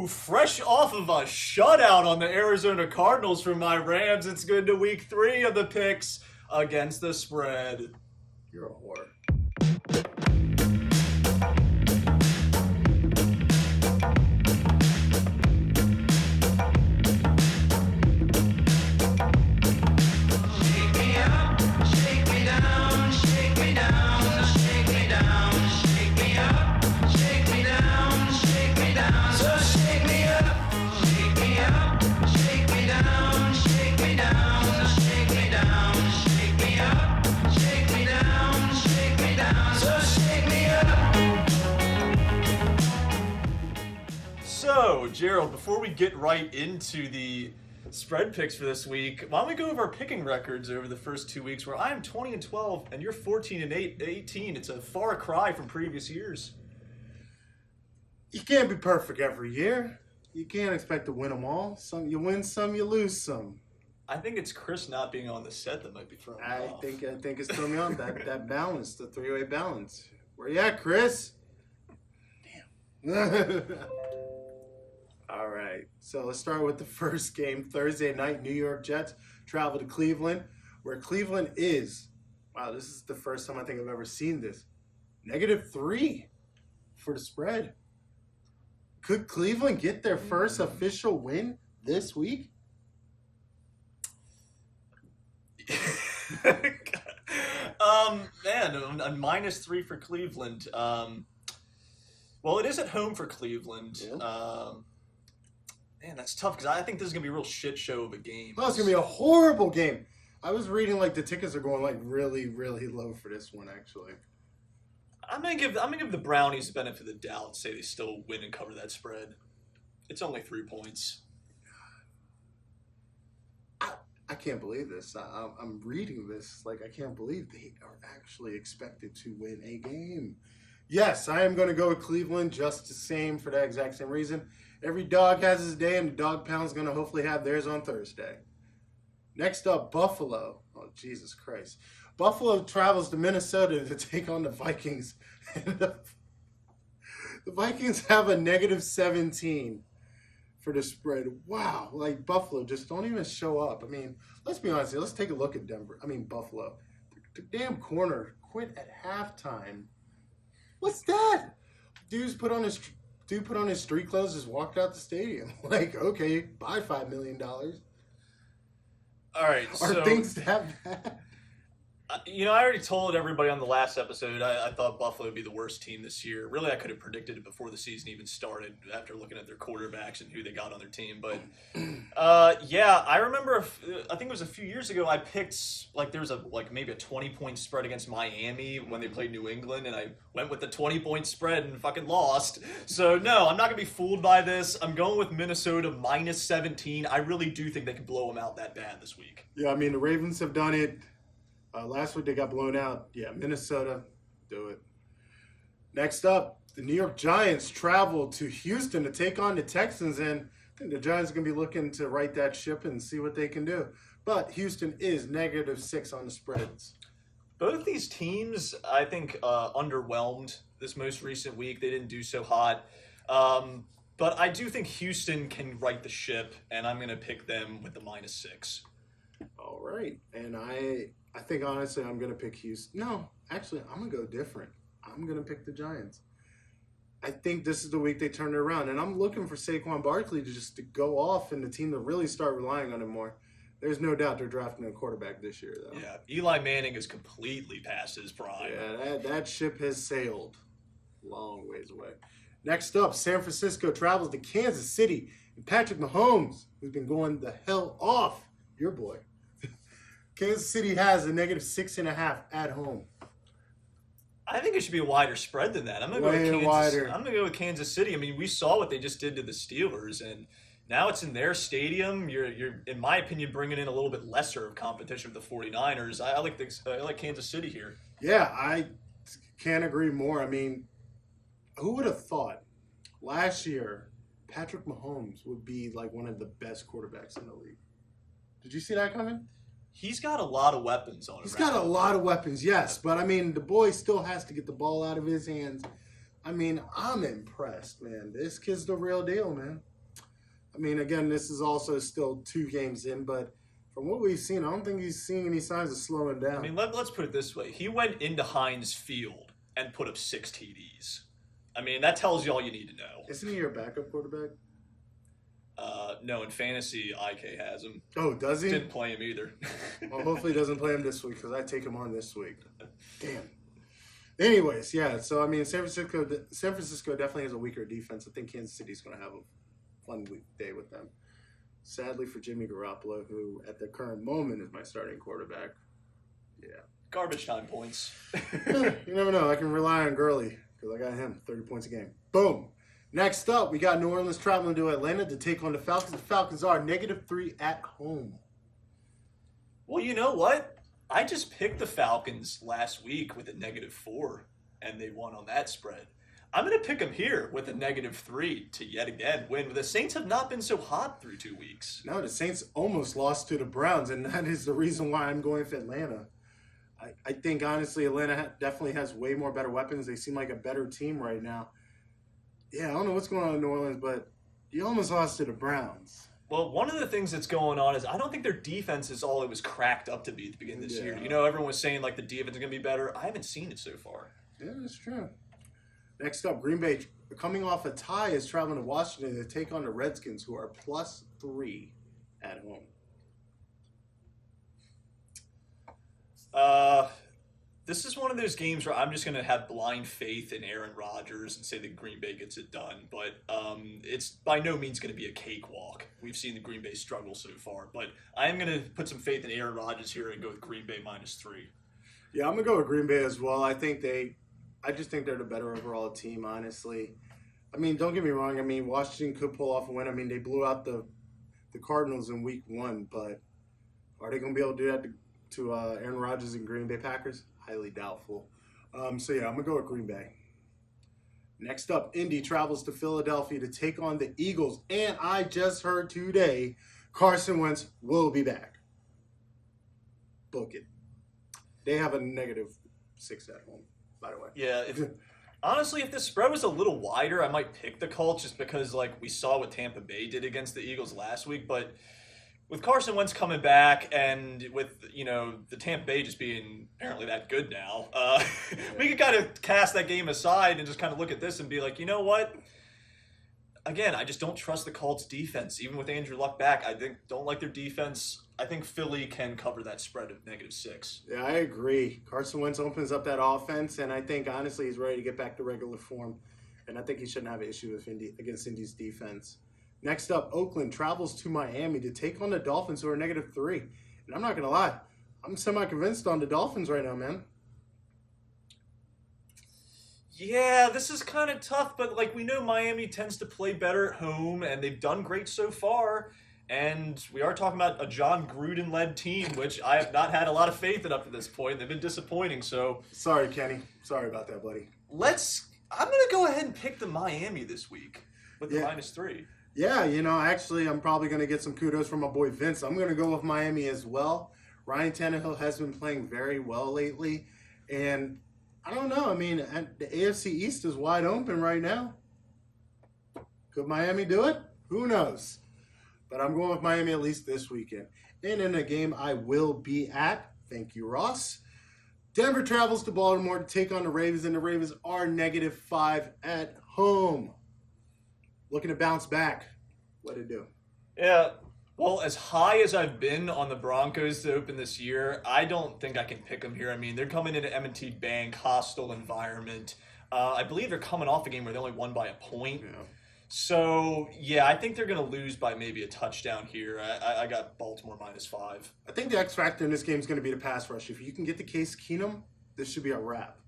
Fresh off of a shutout on the Arizona Cardinals from my Rams, it's good to week 3 of the picks against the spread. You're a whore. So, Gerald, before we get right into the spread picks for this week, why don't we go over our picking records over the first 2 weeks, where I am 20-12 and you're 14-18. It's a far cry from previous years. You can't be perfect every year. You can't expect to win them all. Some you win, some you lose some. I think it's Chris not being on the set that might be throwing me off. I think it's throwing me on that balance, the three-way balance. Where you at, Chris? Damn. All right, so let's start with the first game. Thursday night, New York Jets travel to Cleveland, where Cleveland is, wow, this is the first time I think I've ever seen this, -3 for the spread. Could Cleveland get their first official win this week? Man, a -3 for Cleveland. Well, it is at home for Cleveland. Yeah. Man, that's tough because I think this is gonna be a real shit show of a game. Oh, it's gonna be a horrible game. I was reading like the tickets are going like really, really low for this one. Actually, I'm gonna give the Brownies the benefit of the doubt and say they still win and cover that spread. It's only 3 points. I can't believe this. I'm reading this like I can't believe they are actually expected to win a game. Yes, I am going to go with Cleveland just the same for that exact same reason. Every dog has his day, and the dog pound's going to hopefully have theirs on Thursday. Next up, Buffalo. Oh, Jesus Christ. Buffalo travels to Minnesota to take on the Vikings. The Vikings have a -17 for the spread. Wow. Like, Buffalo just don't even show up. I mean, let's be honest here. Let's take a look at Buffalo. The damn corner quit at halftime. What's that? Dude put on his street clothes, just walked out the stadium. Like, okay, buy $5 million. All right, Are things that bad? I already told everybody on the last episode I thought Buffalo would be the worst team this year. Really, I could have predicted it before the season even started after looking at their quarterbacks and who they got on their team. But, yeah, I remember, I think it was a few years ago, I picked, there was maybe a 20-point spread against Miami when they played New England, and I went with the 20-point spread and fucking lost. So, no, I'm not going to be fooled by this. I'm going with Minnesota -17. I really do think they could blow them out that bad this week. Yeah, I mean, the Ravens have done it. Last week they got blown out. Yeah, Minnesota, do it. Next up, the New York Giants travel to Houston to take on the Texans, and I think the Giants are going to be looking to right that ship and see what they can do. But Houston is -6 on the spreads. Both these teams, I think, underwhelmed this most recent week. They didn't do so hot. But I do think Houston can right the ship, and I'm going to pick them with the -6. All right. And I think, honestly, I'm going to pick Houston. No, actually, I'm going to go different. I'm going to pick the Giants. I think this is the week they turn it around. And I'm looking for Saquon Barkley to go off and the team to really start relying on him more. There's no doubt they're drafting a quarterback this year, though. Yeah, Eli Manning is completely past his prime. Yeah, that ship has sailed long ways away. Next up, San Francisco travels to Kansas City. And Patrick Mahomes, who's been going the hell off, your boy. Kansas City has a -6.5 at home. I think it should be a wider spread than that. I'm going to go with Kansas City. I mean, we saw what they just did to the Steelers, and now it's in their stadium. You're in my opinion, bringing in a little bit lesser of competition with the 49ers. I like Kansas City here. Yeah, I can't agree more. I mean, who would have thought last year Patrick Mahomes would be like one of the best quarterbacks in the league? Did you see that coming? He's got a lot of weapons on him. He's got a lot of weapons, yes. But, I mean, the boy still has to get the ball out of his hands. I mean, I'm impressed, man. This kid's the real deal, man. I mean, again, this is also still 2 games in, but from what we've seen, I don't think he's seeing any signs of slowing down. I mean, let's put it this way. He went into Heinz Field and put up 6 TDs. I mean, that tells you all you need to know. Isn't he your backup quarterback? No, in fantasy, IK has him. Oh, does he? Didn't play him either. Well, hopefully he doesn't play him this week because I take him on this week. Damn. Anyways, yeah. So I mean, San Francisco definitely has a weaker defense. I think Kansas City's going to have a fun day with them. Sadly for Jimmy Garoppolo, who at the current moment is my starting quarterback. Yeah. Garbage time points. You never know. I can rely on Gurley because I got him 30 points a game. Boom. Next up, we got New Orleans traveling to Atlanta to take on the Falcons. The Falcons are -3 at home. Well, you know what? I just picked the Falcons last week with a -4, and they won on that spread. I'm going to pick them here with a -3 to yet again win. The Saints have not been so hot through 2 weeks. No, the Saints almost lost to the Browns, and that is the reason why I'm going for Atlanta. I think, honestly, Atlanta definitely has way more better weapons. They seem like a better team right now. Yeah, I don't know what's going on in New Orleans, but you almost lost to the Browns. Well, one of the things that's going on is I don't think their defense is all it was cracked up to be at the beginning of this year. You know, everyone was saying, like, the defense is going to be better. I haven't seen it so far. Yeah, that's true. Next up, Green Bay, coming off a tie, is traveling to Washington to take on the Redskins, who are +3 at home. This is one of those games where I'm just going to have blind faith in Aaron Rodgers and say that Green Bay gets it done. But it's by no means going to be a cakewalk. We've seen the Green Bay struggle so far. But I am going to put some faith in Aaron Rodgers here and go with Green Bay -3. Yeah, I'm going to go with Green Bay as well. I just think they're the better overall team, honestly. I mean, don't get me wrong. I mean, Washington could pull off a win. I mean, they blew out the Cardinals in week 1. But are they going to be able to do that to Aaron Rodgers and Green Bay Packers? Highly doubtful. So, yeah, I'm going to go with Green Bay. Next up, Indy travels to Philadelphia to take on the Eagles. And I just heard today Carson Wentz will be back. Book it. They have a -6 at home, by the way. Yeah, honestly, if the spread was a little wider, I might pick the Colts just because, like, we saw what Tampa Bay did against the Eagles last week. But with Carson Wentz coming back and with, you know, the Tampa Bay just being apparently that good now, we could kind of cast that game aside and just kind of look at this and be like, you know what? Again, I just don't trust the Colts defense. Even with Andrew Luck back, don't like their defense. I think Philly can cover that spread of -6. Yeah, I agree. Carson Wentz opens up that offense, and I think, honestly, he's ready to get back to regular form. And I think he shouldn't have an issue with against Indy's defense. Next up, Oakland travels to Miami to take on the Dolphins, who are -3. And I'm not going to lie, I'm semi-convinced on the Dolphins right now, man. Yeah, this is kind of tough, but like we know Miami tends to play better at home, and they've done great so far. And we are talking about a John Gruden-led team, which I have not had a lot of faith in up to this point. They've been disappointing, so... Sorry, Kenny. Sorry about that, buddy. I'm going to go ahead and pick the Miami this week with the -3. Yeah, you know, actually, I'm probably going to get some kudos from my boy Vince. I'm going to go with Miami as well. Ryan Tannehill has been playing very well lately. And I don't know. I mean, the AFC East is wide open right now. Could Miami do it? Who knows? But I'm going with Miami at least this weekend. And in a game I will be at, thank you, Ross, Denver travels to Baltimore to take on the Ravens, and the Ravens are -5 at home. Looking to bounce back. What it do? Yeah, well, as high as I've been on the Broncos to open this year, I don't think I can pick them here. I mean, they're coming into M&T Bank, hostile environment. I believe they're coming off a game where they only won by a point. Yeah. So, yeah, I think they're going to lose by maybe a touchdown here. I got Baltimore -5. I think the X factor in this game is going to be the pass rush. If you can get the Case Keenum, this should be a wrap.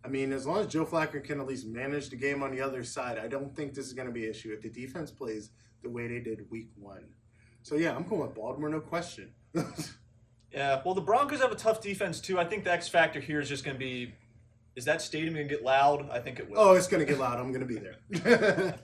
I mean, as long as Joe Flacco can at least manage the game on the other side, I don't think this is going to be an issue if the defense plays the way they did week 1. So, yeah, I'm going with Baltimore, no question. Yeah, well, the Broncos have a tough defense, too. I think the X factor here is just going to be, is that stadium going to get loud? I think it will. Oh, it's going to get loud. I'm going to be there.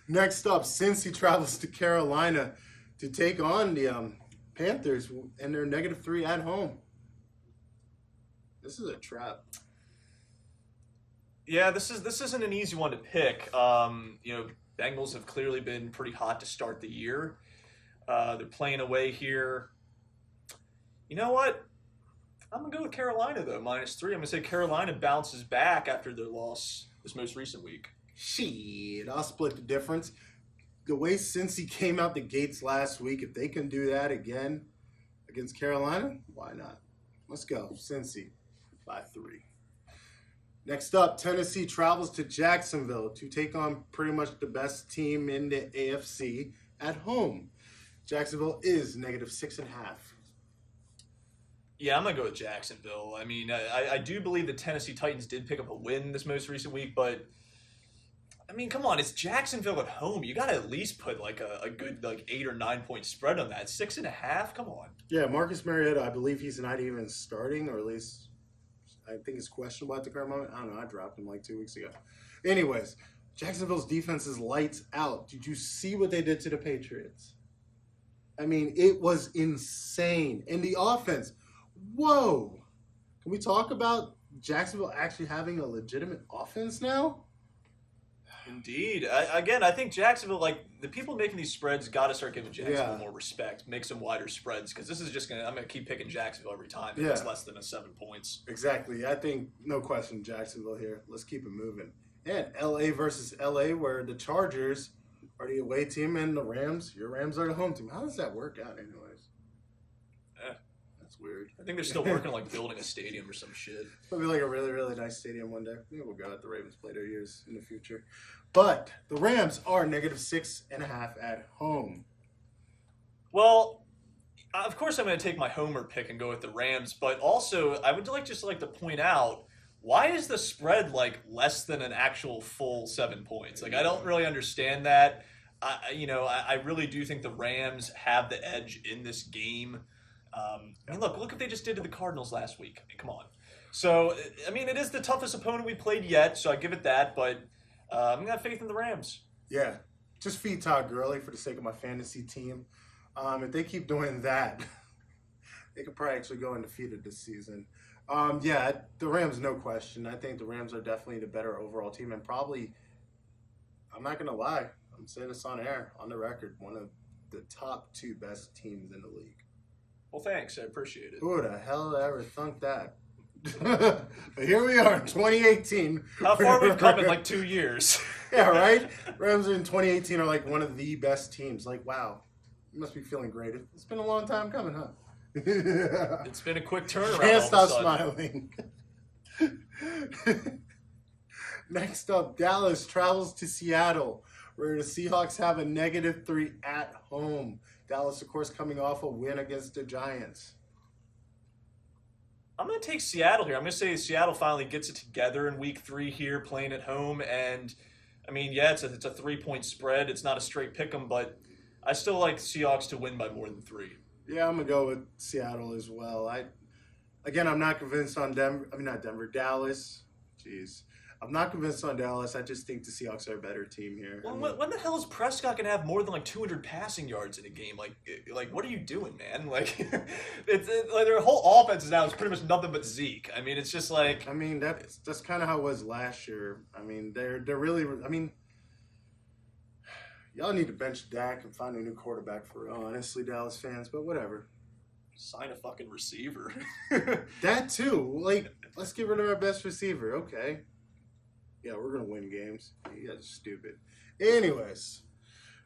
Next up, Cincy travels to Carolina to take on the Panthers, and they're -3 at home. This is a trap. Yeah, this isn't an easy one to pick. You know, Bengals have clearly been pretty hot to start the year. They're playing away here. You know what? I'm going to go with Carolina, though, -3. I'm going to say Carolina bounces back after their loss this most recent week. Shit, I'll split the difference. The way Cincy came out the gates last week, if they can do that again against Carolina, why not? Let's go. Cincy by 3. Next up, Tennessee travels to Jacksonville to take on pretty much the best team in the AFC at home. Jacksonville is -6.5. Yeah, I'm going to go with Jacksonville. I mean, I do believe the Tennessee Titans did pick up a win this most recent week, but I mean, come on, it's Jacksonville at home. You got to at least put like a good 8 or 9 point spread on that. 6.5, come on. Yeah, Marcus Mariota, I believe he's not even starting, or at least I think it's questionable at the current moment. I don't know. I dropped him like 2 weeks ago. Anyways, Jacksonville's defense is lights out. Did you see what they did to the Patriots? I mean, it was insane. And the offense, whoa. Can we talk about Jacksonville actually having a legitimate offense now? Indeed. I think Jacksonville, the people making these spreads got to start giving Jacksonville more respect, make some wider spreads, because this is just I'm going to keep picking Jacksonville every time if it's less than 7 points. Exactly. I think, no question, Jacksonville here. Let's keep it moving. And LA versus LA, where the Chargers are the away team and the Rams, your Rams are the home team. How does that work out anyways? That's weird. I think they're still working on building a stadium or some shit. It'll be like a really, really nice stadium one day. Maybe we'll go at the Ravens play their years in the future. But the Rams are -6.5 at home. Well, of course I'm going to take my homer pick and go with the Rams, but also I would like to point out, why is the spread less than an actual full 7 points? I don't really understand that. I really do think the Rams have the edge in this game. Look what they just did to the Cardinals last week. I mean, come on. So, I mean, it is the toughest opponent we played yet, so I give it that, but I'm going to have faith in the Rams. Yeah, just feed Todd Gurley for the sake of my fantasy team. If they keep doing that, they could probably actually go undefeated this season. The Rams, no question. I think the Rams are definitely the better overall team, and probably, I'm not going to lie, I'm saying this on air, on the record, one of the top 2 best teams in the league. Well, thanks. I appreciate it. Who the hell ever thunk that? But here we are in 2018. How far we've come in 2 years. Yeah, right? Rams in 2018 are one of the best teams. Wow. You must be feeling great. It's been a long time coming, huh? It's been a quick turnaround. Can't stop smiling. Next up, Dallas travels to Seattle, where the Seahawks have a -3 at home. Dallas, of course, coming off a win against the Giants. I'm going to take Seattle here. I'm going to say Seattle finally gets it together in week 3 here, playing at home. And, I mean, yeah, it's a 3-point spread. It's not a straight pick 'em, but I still like the Seahawks to win by more than 3. Yeah, I'm going to go with Seattle as well. I'm not convinced on Dallas. Jeez. I'm not convinced on Dallas. I just think the Seahawks are a better team here. Well, when the hell is Prescott going to have more than 200 passing yards in a game? What are you doing, man? Their whole offense now is pretty much nothing but Zeke. I mean, it's just I mean, that's kind of how it was last year. I mean, they're really. I mean, y'all need to bench Dak and find a new quarterback for real, honestly, Dallas fans. But whatever. Sign a fucking receiver. That too. Let's get rid of our best receiver. Okay. Yeah, we're going to win games. You guys are stupid. Anyways,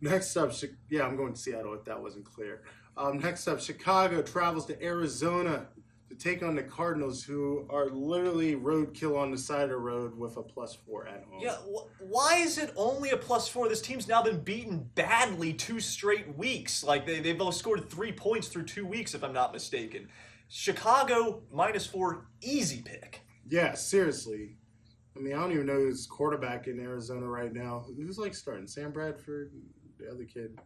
next up, I'm going to Seattle if that wasn't clear. Next up, Chicago travels to Arizona to take on the Cardinals, who are literally roadkill on the side of the road with a +4 at home. Yeah, why is it only a +4? This team's now been beaten badly 2 straight weeks. They've all scored 3 points through 2 weeks, if I'm not mistaken. Chicago, -4, easy pick. Yeah, seriously. I mean, I don't even know who's quarterback in Arizona right now. Who's starting? Sam Bradford, the other kid.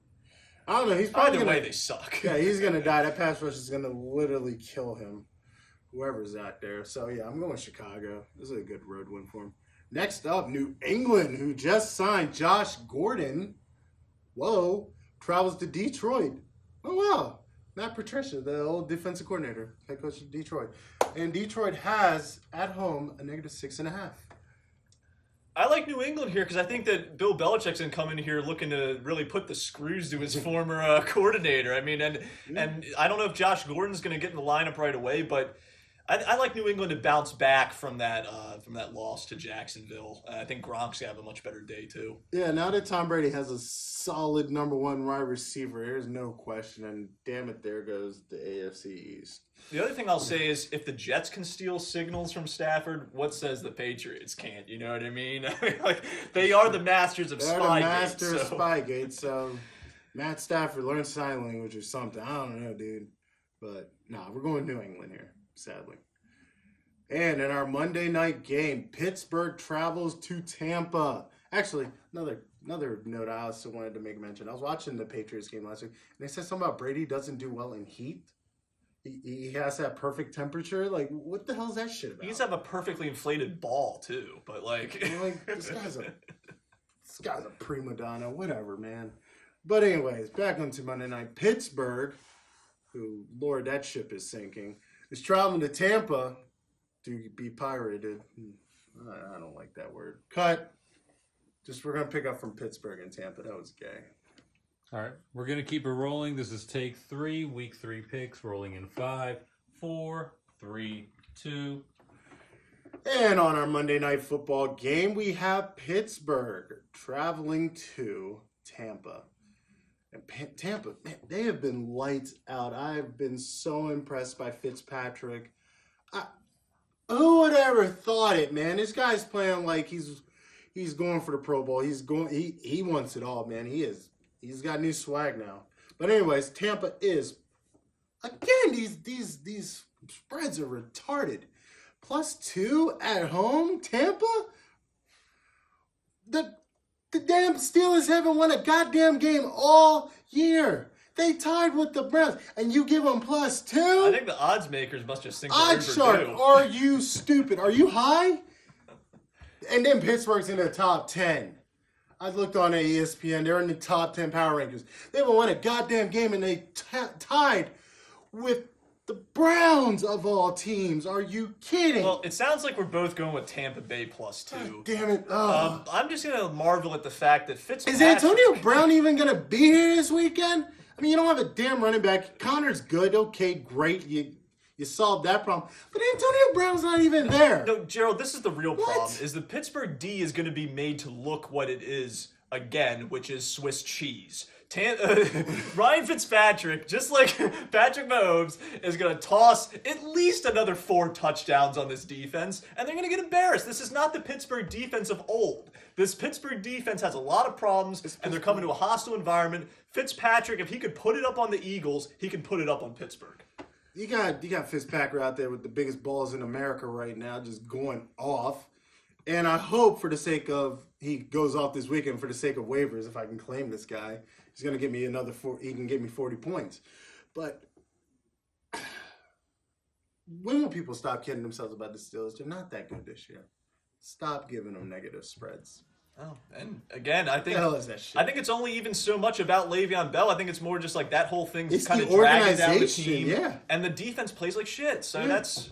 I don't know. He's probably Either way, they suck. Yeah, he's gonna die. That pass rush is gonna literally kill him, whoever's out there. So yeah, I'm going with Chicago. This is a good road win for him. Next up, New England, who just signed Josh Gordon. Whoa, travels to Detroit. Oh wow, Matt Patricia, the old defensive coordinator, head coach of Detroit, and Detroit has at home a -6.5. I like New England here because I think that Bill Belichick's going to come in here looking to really put the screws to his former coordinator. I mean, and I don't know if Josh Gordon's going to get in the lineup right away, but I like New England to bounce back from that loss to Jacksonville. I think Gronk's going to have a much better day too. Yeah, now that Tom Brady has a solid number one wide receiver, there's no question. And damn it, there goes the AFC East. The other thing I'll say is if the Jets can steal signals from Stafford, what says the Patriots can't? You know what I mean? Like, they are the masters of Spygate. They're the master of Spygate, so Matt Stafford learned sign language or something. I don't know, dude. But, nah, we're going New England here, sadly. And in our Monday night game, Pittsburgh travels to Tampa. Actually, another note I also wanted to make mention. I was watching the Patriots game last week, and they said something about Brady doesn't do well in heat. He has that perfect temperature. Like, what the hell is that shit about? He needs to have a perfectly inflated ball too. But like this guy's a prima donna. Whatever, man. But anyways, back onto Monday night. Pittsburgh, who, Lord, that ship is sinking, is traveling to Tampa to be pirated. I don't like that word. Cut. We're gonna pick up from Pittsburgh and Tampa. That was gay. All right, we're going to keep it rolling. This is take 3, week 3 picks, rolling in 5, 4, 3, 2. And on our Monday Night Football game, we have Pittsburgh traveling to Tampa. And Tampa, man, they have been lights out. I've been so impressed by Fitzpatrick. Who would ever thought it, man? This guy's playing like he's going for the Pro Bowl. He wants it all, man. He's got new swag now. But anyways, Tampa is, again, these spreads are retarded. +2 at home, Tampa? The damn Steelers haven't won a goddamn game all year. They tied with the Browns, and you give them +2? I think the odds makers must just think Odd shark, are you stupid? Are you high? And then Pittsburgh's in the top 10. I looked on ESPN. They're in the top 10 power rankings. They haven't won a goddamn game, and they tied with the Browns of all teams. Are you kidding? Well, it sounds like we're both going with Tampa Bay +2. God damn it. Oh. I'm just going to marvel at the fact that Fitzpatrick... Is Antonio Brown even going to be here this weekend? I mean, you don't have a damn running back. Connor's good. Okay, great. You solved that problem. But Antonio Brown's not even there. No, Gerald, this is the real problem, is the Pittsburgh D is going to be made to look what it is again, which is Swiss cheese. Ryan Fitzpatrick, just like Patrick Mahomes, is going to toss at least another 4 touchdowns on this defense, and they're going to get embarrassed. This is not the Pittsburgh defense of old. This Pittsburgh defense has a lot of problems, and they're coming to a hostile environment. Fitzpatrick, if he could put it up on the Eagles, he can put it up on Pittsburgh. You got Fitzpatrick out there with the biggest balls in America right now, just going off. And I hope, for the sake of he goes off this weekend, for the sake of waivers, if I can claim this guy, he's going to give me another 4. He can give me 40 points. But when will people stop kidding themselves about the Steelers? They're not that good this year. Stop giving them negative spreads. Oh, and again, I think the hell is that shit? I think it's only even so much about Le'Veon Bell. I think it's more just like that whole thing's It's kind of the dragging down the organization, team, yeah. and the defense plays like shit. So Yeah. that's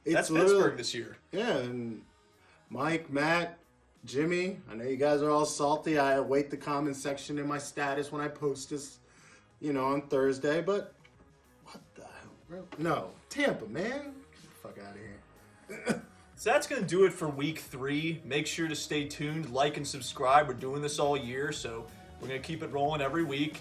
It's Pittsburgh this year. Yeah, and Mike, Matt, Jimmy, I know you guys are all salty. I await the comment section in my status when I post this, on Thursday. But what the hell? No, Tampa, man. Get the fuck out of here. So that's going to do it for week 3. Make sure to stay tuned, like and subscribe. We're doing this all year, so we're going to keep it rolling every week.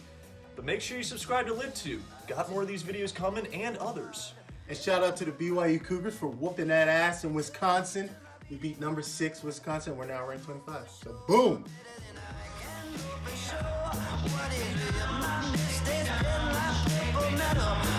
But make sure you subscribe to LitTube. Got more of these videos coming and others. And shout out to the BYU Cougars for whooping that ass in Wisconsin. We beat number 6 Wisconsin. We're now ranked 25. So boom. What is it? My mistakes, my paper metal.